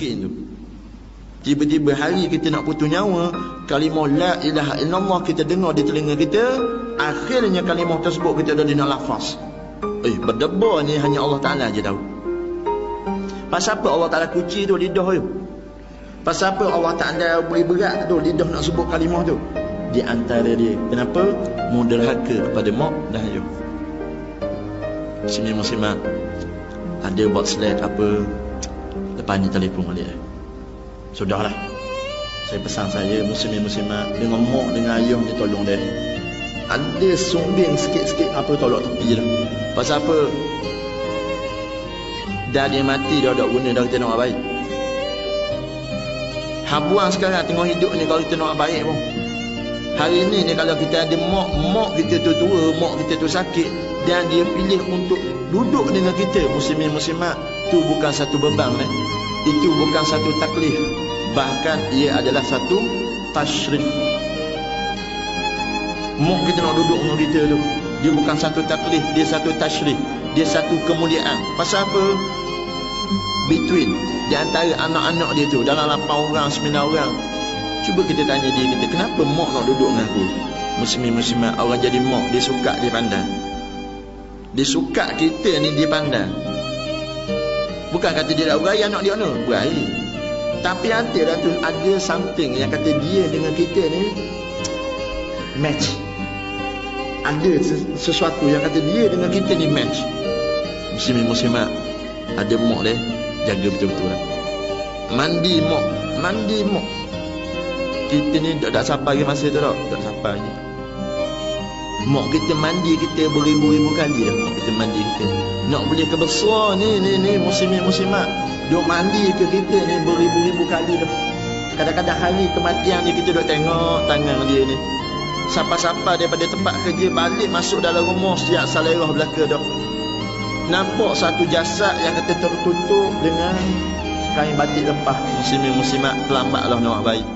sakit tu. Tiba-tiba hari kita nak putus nyawa, kalimah la ilaha illallah kita dengar di telinga kita, akhirnya kalimah tersebut kita dah nak lafaz. Berdebar ni hanya Allah Ta'ala je tahu. Pasal apa Allah Ta'ala kunci tu lidah tu? Pasal apa Allah Ta'ala beri berat tu lidah nak sebut kalimah tu? Di antara dia, kenapa? Muderhaka kepada mak dan ayah. Sini muslimat ada buat slide apa, lepas ni telefon balik. Sudahlah, saya pesan saya muslimat dengan mak dengan ayah dia tolong dia. Ada sumbing sikit-sikit apa tolak tepi dah. Pasal apa? Dah dia mati dah tak guna dah kita nak baik. Habuang sekarang tengok hidup ni kalau kita nak baik pun. Hari ni ni kalau kita ada mak kita tu tua, mak kita tu sakit dan dia pilih untuk duduk dengan kita, muslimat, tu bukan satu beban itu bukan satu taklif, bahkan ia adalah satu tashrif. Mak kita nak duduk dengan kita tu, dia bukan satu taklif, dia satu tashrif, dia satu kemuliaan. Pasal apa? Between di antara anak-anak dia tu, dalam 8 orang 9 orang, cuba kita tanya dia kita, kenapa mak nak duduk dengan aku? Muslimat, orang jadi mak dia suka dia pandang. Dia suka kita ni dia pandang. Bukan kata dia tak beraya anak dia ni, beraya. Tapi antara tu ada something yang kata dia dengan kita ni match. Ada sesuatu yang kata dia dengan kita ni match. Muslimat, ada mak dia jaga betul-betul lah. Mandi mak. Kita ni tak sampai lagi masa tu tak sampai lagi. Mak kita mandi kita beribu-ribu kali dah. Mak kita mandi kita nak boleh ke besar ni muslimat duk mandi ke kita ni beribu-ribu kali dah. Kadang-kadang hari kematian ni kita duk tengok tangan dia ni, siapa-siapa daripada tempat kerja balik masuk dalam rumah siap salerah belaka dah. Nampak satu jasad yang kata tertutup dengan kain batik lepah. Muslimat, terlambatlah nak baik.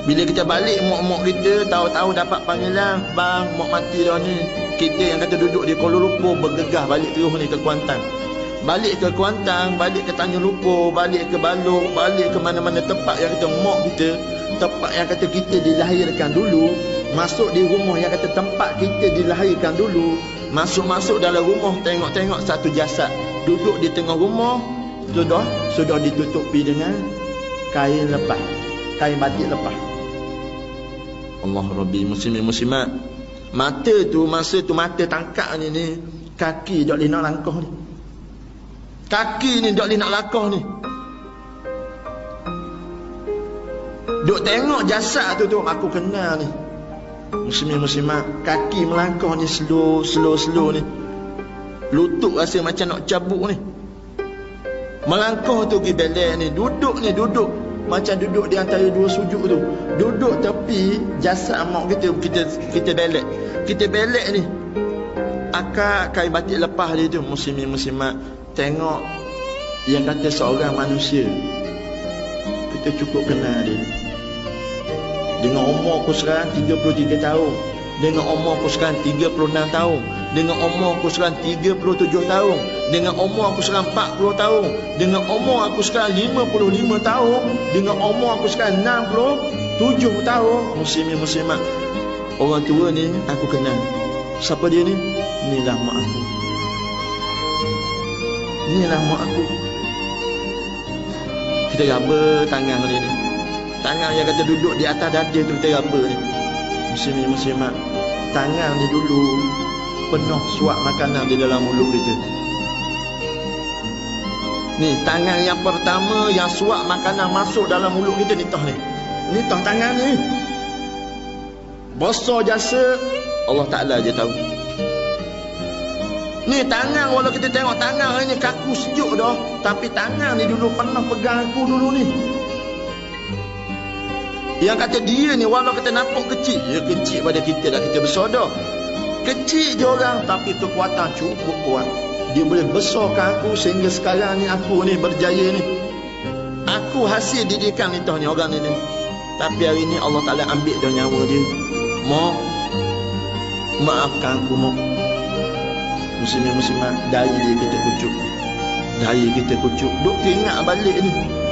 Bila kita balik, mak kita tahu-tahu dapat panggilan, bang, mak mati dah ni. Kita yang kata duduk di Kuala Lumpur bergegah balik terus ni ke Kuantan. Balik ke Kuantan, balik ke Tanjung Lumpur, balik ke Balong, balik ke mana-mana tempat yang kata mak kita, tempat yang kata kita dilahirkan dulu. Masuk di rumah yang kata tempat kita dilahirkan dulu. Masuk dalam rumah, tengok-tengok satu jasad duduk di tengah rumah, sudah ditutupi dengan kain lepas, kain batik lepas. Allah Rabbi, muslimat. Mata tu, masa tu mata tangkap ni kaki tak boleh nak langkah ni. Kaki ni tak boleh nak langkah ni. Duk tengok jasad tu aku kenal ni. Muslimat, kaki melangkah ni slow ni. Lutut rasa macam nak cabuk ni. Melangkah tu pergi belek ni, duduk macam duduk di antara dua sujud tu. Duduk tepi jasad mak kita belek. Kita belek ni. Akak kain batik lepas dia tu, muslimat. Tengok yang kata seorang manusia, kita cukup kenal dia. Dengan umur aku sekarang 33 tahun, dengan umur aku sekarang 36 tahun, dengan umur aku sekarang 37 tahun, dengan umur aku sekarang 40 tahun, dengan umur aku sekarang 55 tahun, dengan umur aku sekarang 67 tahun. Muslimat, orang tua ni aku kenal. Siapa dia ni? Inilah mak aku. Inilah mak aku. Kita raba tangan dia ni. Tangan yang kata duduk di atas dada tu kita raba ni. Muslimat, tangan ni dulu penuh suap makanan di dalam mulut kita. Ni tangan yang pertama yang suap makanan masuk dalam mulut kita ni tah ni. Ni tah tangan ni. Besar jasa Allah Ta'ala je tahu. Ni tangan, walau kita tengok tangan hari ni kaku sejuk dah, tapi tangan ni dulu pernah pegang aku dulu ni. Yang kata dia ni walau kita nampak kecil, dia kecil pada kita dah, kita besar dah. Kecil je orang tapi kekuatan cukup kuat. Dia boleh besarkan aku sehingga sekarang ni aku ni berjaya ni. Aku hasil didikan ni tah ni orang ni. Tapi hari ni Allah Ta'ala ambil dah nyawa dia. Mak, maafkan aku mak. Muslimat, dari dia kita kucuk. Jari kita kucuk. Duk teringat balik ni.